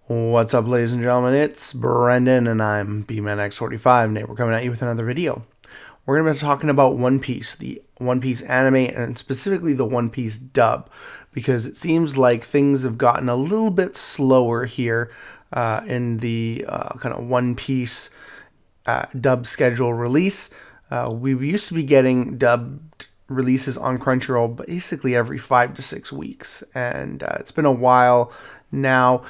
What's up, ladies and gentlemen? It's Brendan, and I'm BManX45, and today we're coming at you with another video. We're going to be talking about One Piece, the One Piece anime, and specifically the One Piece dub, because it seems like things have gotten a little bit slower here in the kind of One Piece dub schedule release. We used to be getting dubbed releases on Crunchyroll basically every 5 to 6 weeks, and it's been a while now.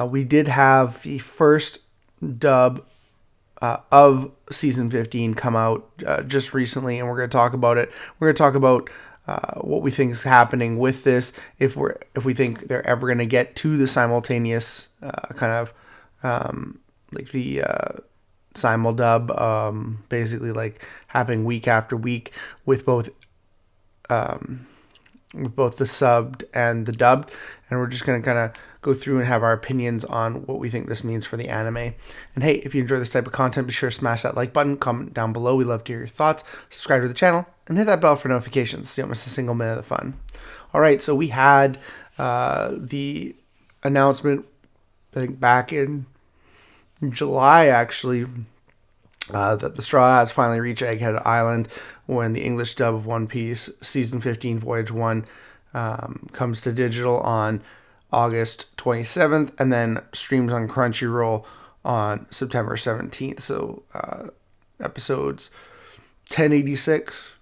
We did have the first dub of season 15 come out just recently, and we're going to talk about it. We're going to talk about what we think is happening with this, if we think they're ever going to get to the simultaneous kind of like the simildub, basically like happening week after week with both the subbed and the dubbed, and we're just going to kind of go through and have our opinions on what we think this means for the anime. And hey, if you enjoy this type of content, be sure to smash that like button, comment down below. We love to hear your thoughts. Subscribe to the channel and hit that bell for notifications so you don't miss a single minute of the fun. All right, so we had the announcement, I think back in July actually, that the Straw Hats finally reached Egghead Island when the English dub of One Piece Season 15 Voyage 1 comes to digital on August 27th, and then streams on Crunchyroll on September 17th. So episodes 1086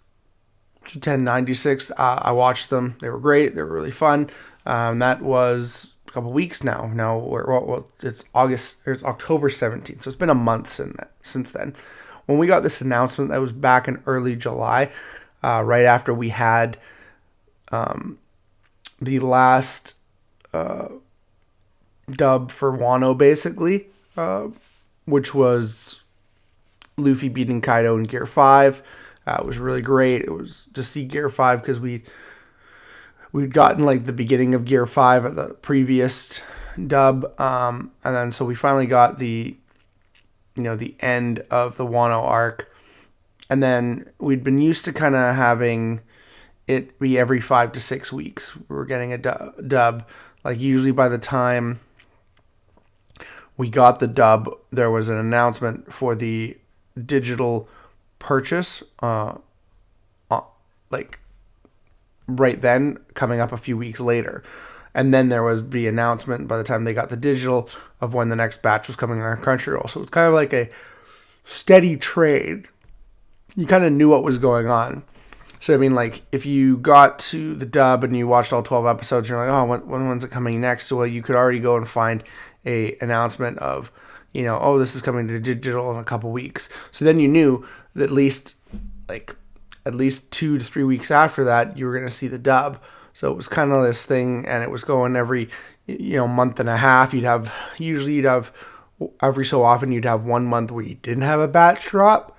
to 1096, I watched them. They were great. They were really fun. That was a couple weeks now. It's October 17th, so it's been a month since then. When we got this announcement, that was back in early July, right after we had the last dub for Wano, basically, which was Luffy beating Kaido in Gear 5. It was really great. It was to see Gear 5 because we'd gotten like the beginning of Gear 5 at the previous dub, and then so we finally got the end of the Wano arc, and then we'd been used to kind of having it be every 5 to 6 weeks. We were getting a dub. Like usually by the time we got the dub, there was an announcement for the digital purchase, like right then, coming up a few weeks later. And then there was the announcement by the time they got the digital of when the next batch was coming on Crunchyroll. So it's kind of like a steady trade. You kind of knew what was going on. So, I mean, like, if you got to the dub and you watched all 12 episodes, you're like, oh, when's it coming next? So, well, you could already go and find a announcement of, oh, this is coming to digital in a couple weeks. So then you knew that at least 2 to 3 weeks after that, you were going to see the dub. So it was kind of this thing, and it was going every, month and a half. You'd have every so often, you'd have 1 month where you didn't have a batch drop.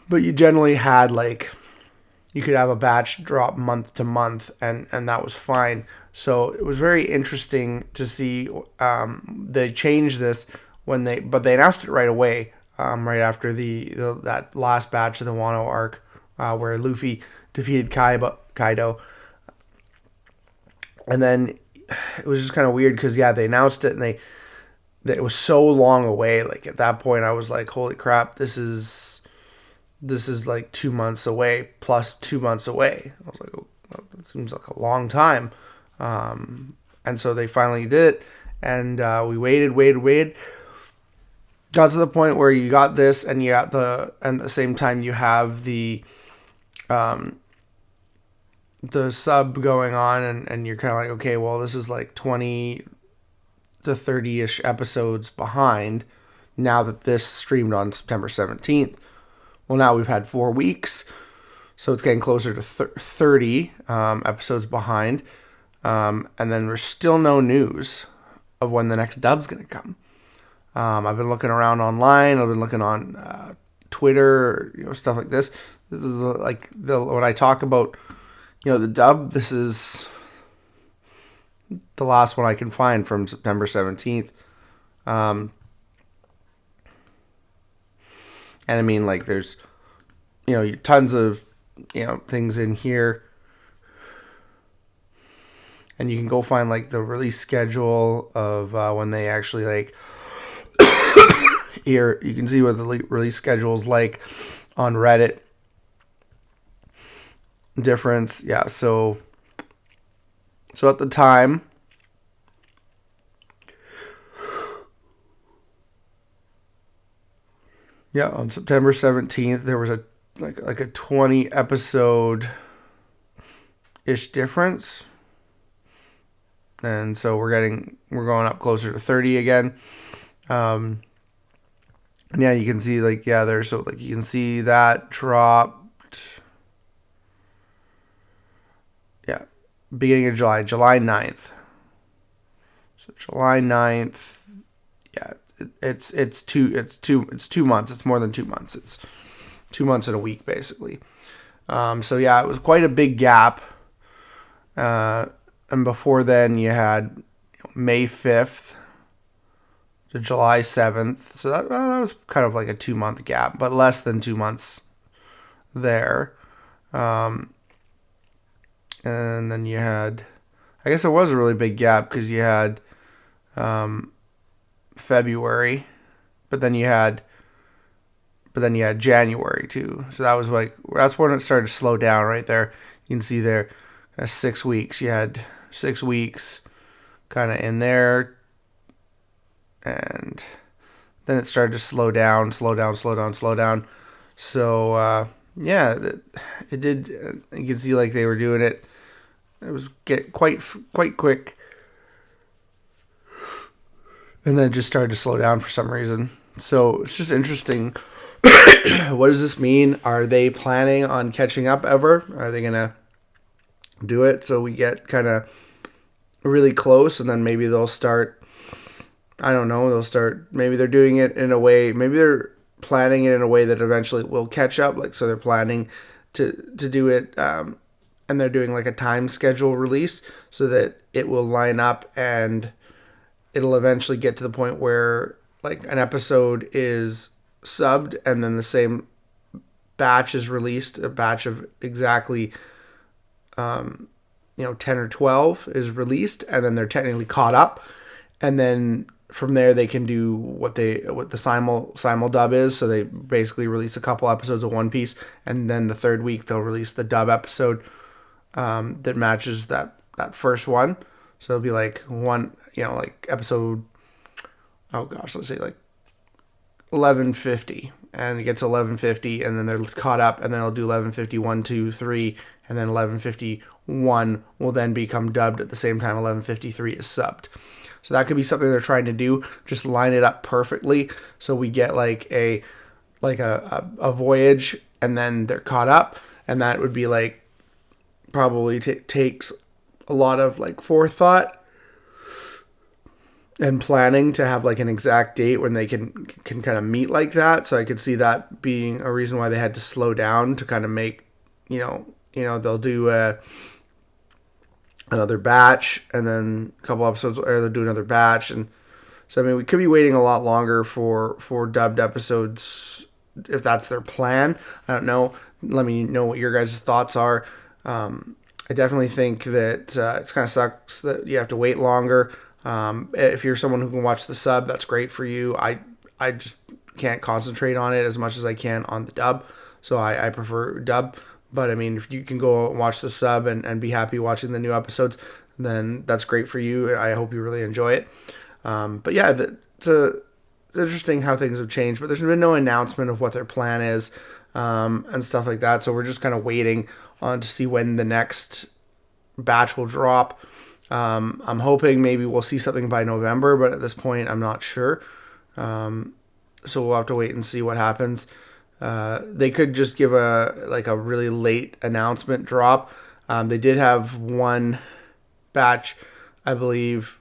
But you generally had you could have a batch drop month to month, and that was fine. So it was very interesting to see they changed this but they announced it right away, right after that last batch of the Wano arc, where Luffy defeated Kaido, and then it was just kind of weird because they announced it and it was so long away. Like at that point, I was like, holy crap, this is like 2 months away plus 2 months away. I was like, oh, that seems like a long time. And so they finally did it, and we waited. Got to the point where you got this, and you got and at the same time you have the sub going on, and you're kind of like, okay, well, this is like 20 to 30-ish episodes behind now that this streamed on September 17th. Well, now we've had 4 weeks, so it's getting closer to 30 episodes behind, and then there's still no news of when the next dub's going to come. I've been looking around online. I've been looking on Twitter, stuff like this. This is when I talk about, the dub, this is the last one I can find from September 17th. And I mean, like, there's, tons of, things in here and you can go find like the release schedule of when they actually like here. You can see what the release schedule is like on Reddit. Difference, yeah. So at the time, yeah, on September 17th, there was a 20 episode ish difference. And so we're going up closer to 30 again. And yeah, you can see you can see that dropped. Yeah, beginning of July 9th. So July 9th, yeah, it's 2 months. It's more than 2 months. It's 2 months and a week basically. So yeah, it was quite a big gap. And before then you had May 5th to July 7th. So that was kind of like a 2 month gap, but less than 2 months there. And then you had, I guess it was a really big gap because you had February, but then you had January too. So that's when it started to slow down right there. You can see there 6 weeks. You had 6 weeks kind of in there, and then it started to slow down. So yeah, it did. You can see like they were doing it. It was get quite quick, and then it just started to slow down for some reason. So it's just interesting. What does this mean? Are they planning on catching up ever? Are they gonna do it so we get kind of really close, and then maybe they'll start, I don't know, maybe they're doing it in a way, maybe they're planning it in a way that eventually will catch up, like, so they're planning to do it, and they're doing like a time schedule release so that it will line up and it'll eventually get to the point where like an episode is subbed and then the same batch is released, a batch of exactly 10 or 12 is released, and then they're technically caught up, and then from there they can do what the simildub is. So they basically release a couple episodes of One Piece, and then the third week they'll release the dub episode that matches that first one. So it'll be like like episode, oh gosh, let's say like 1150, and it gets 1150, and then they're caught up, and then I'll do 1150 1, 2, 3, and then 1151 will then become dubbed at the same time 1153 is subbed. So that could be something they're trying to do, just line it up perfectly so we get like a voyage, and then they're caught up, and that would be like probably takes a lot of like forethought and planning to have like an exact date when they can kind of meet like that. So I could see that being a reason why they had to slow down to kind of make, they'll do another batch, and then a couple episodes later they'll do another batch. And so, I mean, we could be waiting a lot longer for dubbed episodes if that's their plan. I don't know. Let me know what your guys' thoughts are. I definitely think that it's kind of sucks that you have to wait longer. If you're someone who can watch the sub, that's great for you. I just can't concentrate on it as much as I can on the dub, so I prefer dub. But I mean, if you can go and watch the sub and be happy watching the new episodes, then that's great for you. I hope you really enjoy it. But yeah, it's interesting how things have changed, but there's been no announcement of what their plan is and stuff like that. So we're just kind of waiting on to see when the next batch will drop. I'm hoping maybe we'll see something by November, but at this point I'm not sure. So we'll have to wait and see what happens. They could just give a really late announcement drop. They did have one batch, I believe,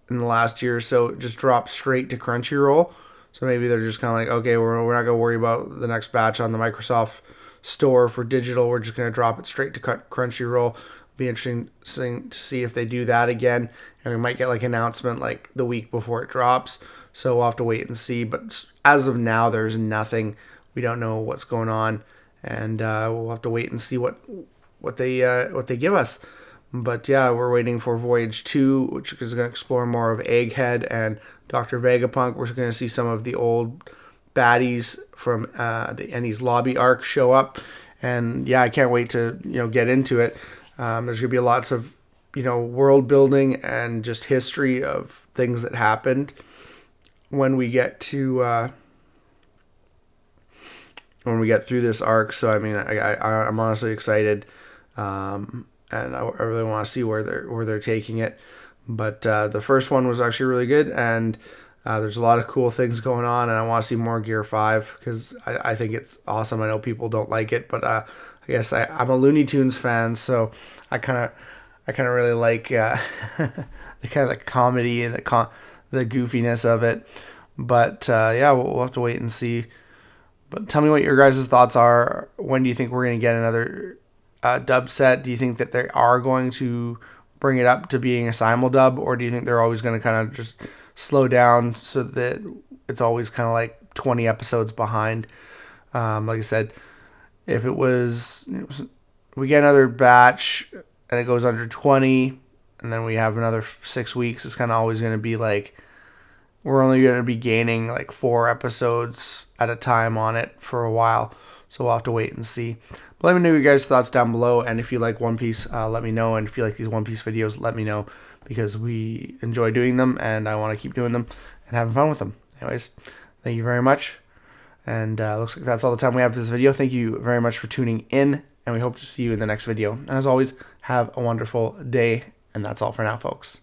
in the last year or so, just drop straight to Crunchyroll. So maybe they're just kind of like, okay, we're not going to worry about the next batch on the Microsoft Store for digital. We're just going to drop it straight to Crunchyroll. Be interesting to see if they do that again, and we might get like an announcement like the week before it drops. So we'll have to wait and see. But as of now, there's nothing. We don't know what's going on, and we'll have to wait and see what they give us. But yeah, we're waiting for Voyage 2, which is going to explore more of Egghead and Dr. Vegapunk. We're going to see some of the old baddies from the Ennie's Lobby arc show up. And yeah, I can't wait to get into it. There's going to be lots of world building and just history of things that happened when we get to when we get through this arc. So I mean, I'm honestly excited, and I really want to see where they're taking it. But the first one was actually really good, and there's a lot of cool things going on, and I want to see more Gear 5 because I think it's awesome. I know people don't like it, but I guess I'm a Looney Tunes fan, so I kind of really like the kind of the comedy and the goofiness of it. But yeah, we'll have to wait and see. But tell me what your guys' thoughts are. When do you think we're going to get another dub set? Do you think that they are going to bring it up to being a simildub, or do you think they're always going to kind of just slow down so that it's always kind of like 20 episodes behind? Like I said, if it was, we get another batch and it goes under 20, and then we have another 6 weeks, it's kind of always going to be like, we're only going to be gaining like 4 episodes at a time on it for a while. So we'll have to wait and see. But let me know your guys' thoughts down below. And if you like One Piece, let me know. And if you like these One Piece videos, let me know. Because we enjoy doing them. And I want to keep doing them and having fun with them. Anyways, thank you very much. And looks like that's all the time we have for this video. Thank you very much for tuning in. And we hope to see you in the next video. And as always, have a wonderful day. And that's all for now, folks.